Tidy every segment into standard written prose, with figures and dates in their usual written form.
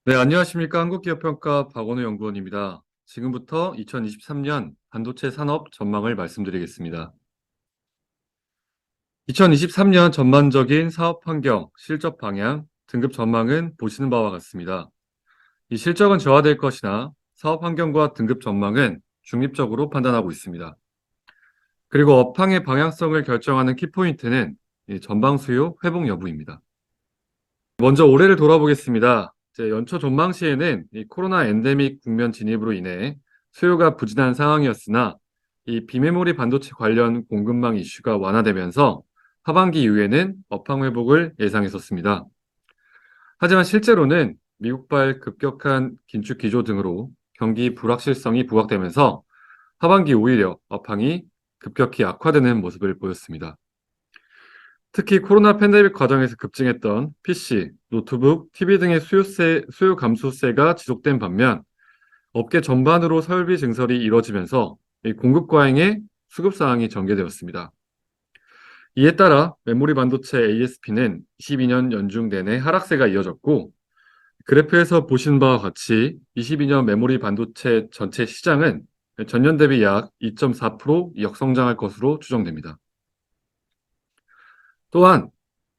네, 안녕하십니까. 한국기업평가 박원우 연구원입니다. 지금부터 2023년 반도체 산업 전망을 말씀드리겠습니다. 2023년 전반적인 사업 환경, 실적 방향, 등급 전망은 보시는 바와 같습니다. 이 실적은 저하될 것이나 사업 환경과 등급 전망은 중립적으로 판단하고 있습니다. 그리고 업황의 방향성을 결정하는 키포인트는 이 전방 수요 회복 여부입니다. 먼저 올해를 돌아보겠습니다. 연초 전망 시에는 이 코로나 엔데믹 국면 진입으로 인해 수요가 부진한 상황이었으나 이 비메모리 반도체 관련 공급망 이슈가 완화되면서 하반기 이후에는 업황 회복을 예상했었습니다. 하지만 실제로는 미국발 급격한 긴축 기조 등으로 경기 불확실성이 부각되면서 하반기 오히려 업황이 급격히 악화되는 모습을 보였습니다. 특히 코로나 팬데믹 과정에서 급증했던 PC, 노트북, TV 등의 수요 감소세가 지속된 반면 업계 전반으로 설비 증설이 이뤄지면서 이 공급 과잉의 수급 상황이 전개되었습니다. 이에 따라 메모리 반도체 ASP는 22년 연중 내내 하락세가 이어졌고 그래프에서 보신 바와 같이 22년 메모리 반도체 전체 시장은 전년 대비 약 2.4% 역성장할 것으로 추정됩니다. 또한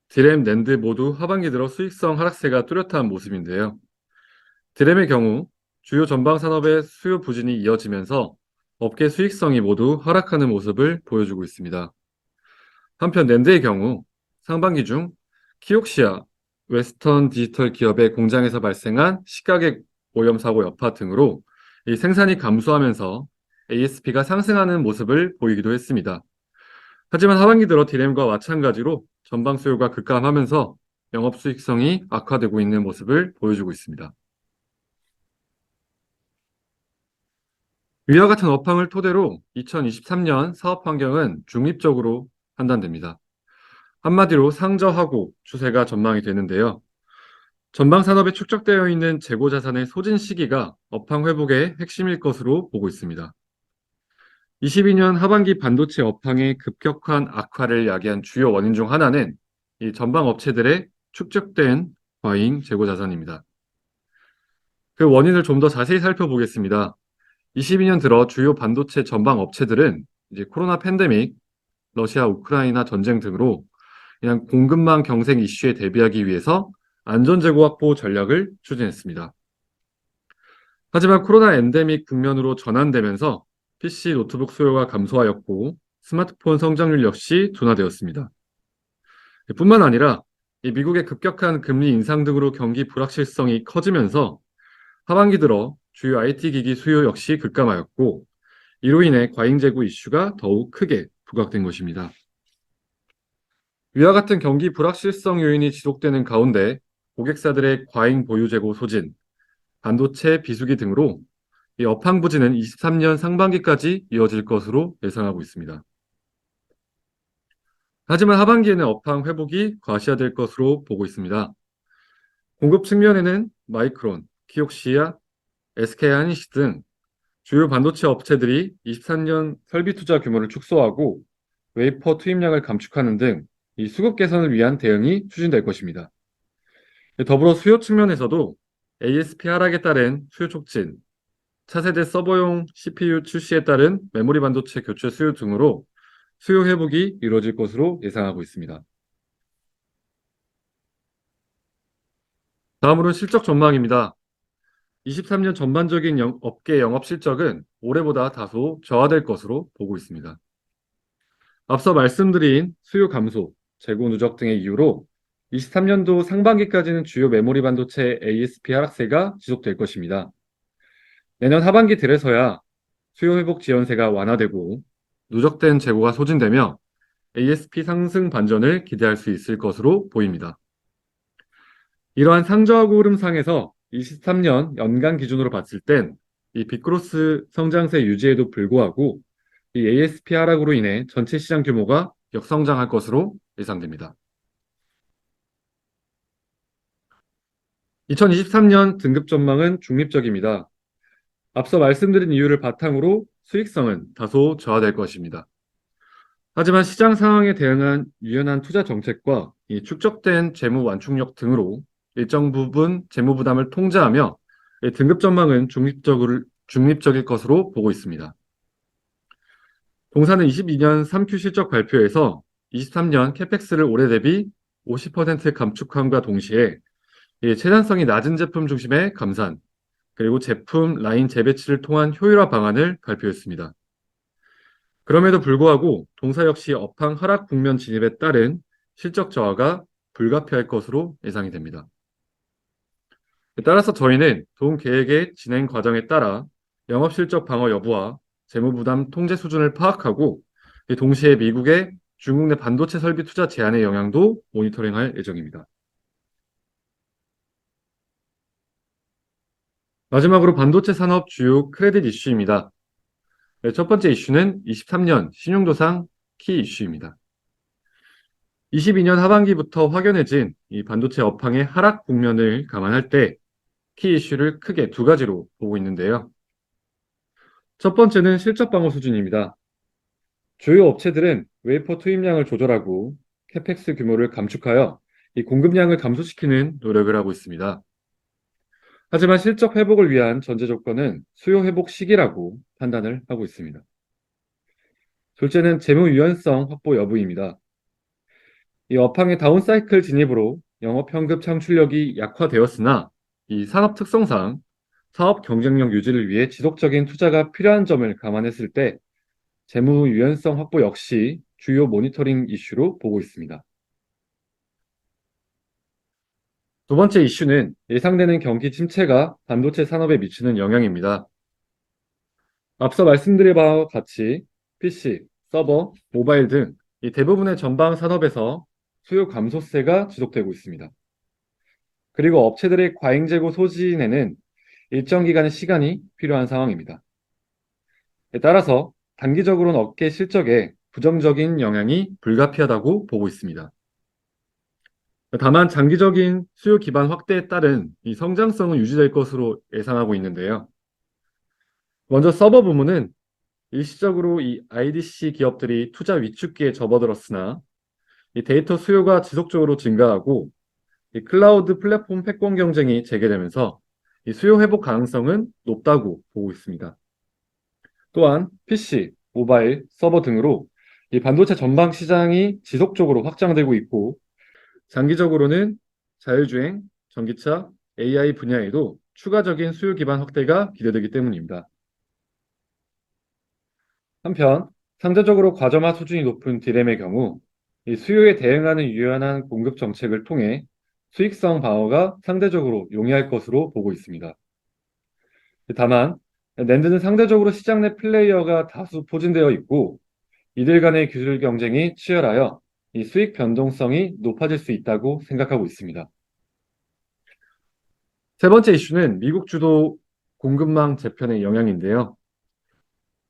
드램, 낸드 모두 하반기 들어 수익성 하락세가 뚜렷한 모습인데요. 드램의 경우 주요 전방 산업의 수요 부진이 이어지면서 업계 수익성이 모두 하락하는 모습을 보여주고 있습니다. 한편 낸드의 경우 상반기 중 키옥시아, 웨스턴 디지털 기업의 공장에서 발생한 시가격 오염 사고 여파 등으로 이 생산이 감소하면서 ASP가 상승하는 모습을 보이기도 했습니다. 하지만 하반기 들어 디램과 마찬가지로 전방 수요가 급감하면서 영업 수익성이 악화되고 있는 모습을 보여주고 있습니다. 위와 같은 업황을 토대로 2023년 사업 환경은 중립적으로 판단됩니다. 한마디로 상저하고 추세가 전망이 되는데요. 전방 산업에 축적되어 있는 재고 자산의 소진 시기가 업황 회복의 핵심일 것으로 보고 있습니다. 22년 하반기 반도체 업황의 급격한 악화를 야기한 주요 원인 중 하나는 이 전방 업체들의 축적된 과잉 재고 자산입니다. 그 원인을 좀 더 자세히 살펴보겠습니다. 22년 들어 주요 반도체 전방 업체들은 이제 코로나 팬데믹, 러시아 우크라이나 전쟁 등으로 그냥 공급망 경색 이슈에 대비하기 위해서 안전 재고 확보 전략을 추진했습니다. 하지만 코로나 엔데믹 국면으로 전환되면서 PC, 노트북 수요가 감소하였고 스마트폰 성장률 역시 둔화되었습니다. 뿐만 아니라 이 미국의 급격한 금리 인상 등으로 경기 불확실성이 커지면서 하반기 들어 주요 IT 기기 수요 역시 급감하였고 이로 인해 과잉 재고 이슈가 더욱 크게 부각된 것입니다. 위와 같은 경기 불확실성 요인이 지속되는 가운데 고객사들의 과잉 보유 재고 소진, 반도체 비수기 등으로 이 업황 부진은 23년 상반기까지 이어질 것으로 예상하고 있습니다. 하지만 하반기에는 업황 회복이 과시화될 것으로 보고 있습니다. 공급 측면에는 마이크론, 키옥시아, SK하이닉스 등 주요 반도체 업체들이 23년 설비 투자 규모를 축소하고 웨이퍼 투입량을 감축하는 등 이 수급 개선을 위한 대응이 추진될 것입니다. 더불어 수요 측면에서도 ASP 하락에 따른 수요 촉진, 차세대 서버용 CPU 출시에 따른 메모리 반도체 교체 수요 등으로 수요 회복이 이루어질 것으로 예상하고 있습니다. 다음으로는 실적 전망입니다. 23년 전반적인 업계 영업 실적은 올해보다 다소 저하될 것으로 보고 있습니다. 앞서 말씀드린 수요 감소, 재고 누적 등의 이유로 23년도 상반기까지는 주요 메모리 반도체 ASP 하락세가 지속될 것입니다. 내년 하반기 들에서야 수요 회복 지연세가 완화되고 누적된 재고가 소진되며 ASP 상승 반전을 기대할 수 있을 것으로 보입니다. 이러한 상저하고 흐름상에서 23년 연간 기준으로 봤을 땐 이 빅그로스 성장세 유지에도 불구하고 이 ASP 하락으로 인해 전체 시장 규모가 역성장할 것으로 예상됩니다. 2023년 등급 전망은 중립적입니다. 앞서 말씀드린 이유를 바탕으로 수익성은 다소 저하될 것입니다. 하지만 시장 상황에 대응한 유연한 투자 정책과 이 축적된 재무 완충력 등으로 일정 부분 재무 부담을 통제하며 등급 전망은 중립적일 것으로 보고 있습니다. 동사는 22년 3Q 실적 발표에서 23년 캐펙스를 올해 대비 50% 감축함과 동시에 체단성이 낮은 제품 중심의 감산, 그리고 제품 라인 재배치를 통한 효율화 방안을 발표했습니다. 그럼에도 불구하고 동사 역시 업황 하락 국면 진입에 따른 실적 저하가 불가피할 것으로 예상이 됩니다. 따라서 저희는 동 계획의 진행 과정에 따라 영업 실적 방어 여부와 재무 부담 통제 수준을 파악하고 동시에 미국의 중국 내 반도체 설비 투자 제한의 영향도 모니터링할 예정입니다. 마지막으로 반도체 산업 주요 크레딧 이슈입니다. 첫 번째 이슈는 23년 신용조상 키 이슈입니다. 22년 하반기부터 확연해진 이 반도체 업황의 하락 국면을 감안할 때 키 이슈를 크게 두 가지로 보고 있는데요. 첫 번째는 실적 방어 수준입니다. 주요 업체들은 웨이퍼 투입량을 조절하고 캐펙스 규모를 감축하여 이 공급량을 감소시키는 노력을 하고 있습니다. 하지만 실적 회복을 위한 전제 조건은 수요 회복 시기라고 판단을 하고 있습니다. 둘째는 재무 유연성 확보 여부입니다. 이 업황의 다운사이클 진입으로 영업 현금 창출력이 약화되었으나 이 산업 특성상 사업 경쟁력 유지를 위해 지속적인 투자가 필요한 점을 감안했을 때 재무 유연성 확보 역시 주요 모니터링 이슈로 보고 있습니다. 두 번째 이슈는 예상되는 경기 침체가 반도체 산업에 미치는 영향입니다. 앞서 말씀드린 바와 같이 PC, 서버, 모바일 등 이 대부분의 전방 산업에서 수요 감소세가 지속되고 있습니다. 그리고 업체들의 과잉 재고 소진에는 일정 기간의 시간이 필요한 상황입니다. 따라서 단기적으로는 업계 실적에 부정적인 영향이 불가피하다고 보고 있습니다. 다만 장기적인 수요 기반 확대에 따른 이 성장성은 유지될 것으로 예상하고 있는데요. 먼저 서버 부문은 일시적으로 이 IDC 기업들이 투자 위축기에 접어들었으나 이 데이터 수요가 지속적으로 증가하고 이 클라우드 플랫폼 패권 경쟁이 재개되면서 이 수요 회복 가능성은 높다고 보고 있습니다. 또한 PC, 모바일, 서버 등으로 이 반도체 전방 시장이 지속적으로 확장되고 있고 장기적으로는 자율주행, 전기차, AI 분야에도 추가적인 수요 기반 확대가 기대되기 때문입니다. 한편 상대적으로 과점화 수준이 높은 디램의 경우 이 수요에 대응하는 유연한 공급 정책을 통해 수익성 방어가 상대적으로 용이할 것으로 보고 있습니다. 다만 낸드는 상대적으로 시장 내 플레이어가 다수 포진되어 있고 이들 간의 기술 경쟁이 치열하여 이 수익 변동성이 높아질 수 있다고 생각하고 있습니다. 세 번째 이슈는 미국 주도 공급망 재편의 영향인데요.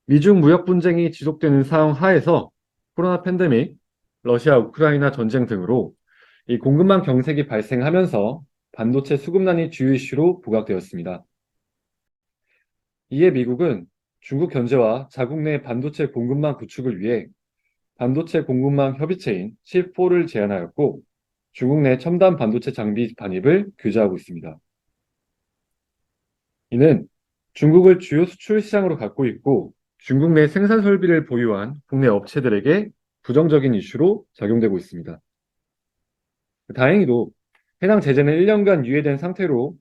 미중 무역 분쟁이 지속되는 상황 하에서 코로나 팬데믹, 러시아 우크라이나 전쟁 등으로 이 공급망 경색이 발생하면서 반도체 수급난이 주요 이슈로 부각되었습니다. 이에 미국은 중국 견제와 자국 내 반도체 공급망 구축을 위해 반도체 공급망 협의체인 칩4를 제안하였고 중국 내 첨단 반도체 장비 반입을 규제하고 있습니다. 이는 중국을 주요 수출 시장으로 갖고 있고 중국 내 생산 설비를 보유한 국내 업체들에게 부정적인 이슈로 작용되고 있습니다. 다행히도 해당 제재는 1년간 유예된 상태로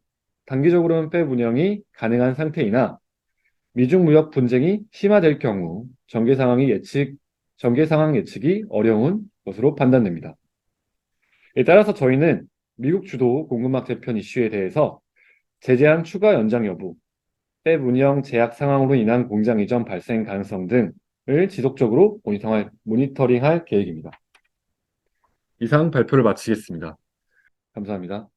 단기적으로는 폐 운영이 가능한 상태이나 미중 무역 분쟁이 심화될 경우 전개 상황 예측이 어려운 것으로 판단됩니다. 따라서 저희는 미국 주도 공급망 재편 이슈에 대해서 제재안 추가 연장 여부, 폐 운영 제약 상황으로 인한 공장 이전 발생 가능성 등을 지속적으로 모니터링할 계획입니다. 이상 발표를 마치겠습니다. 감사합니다.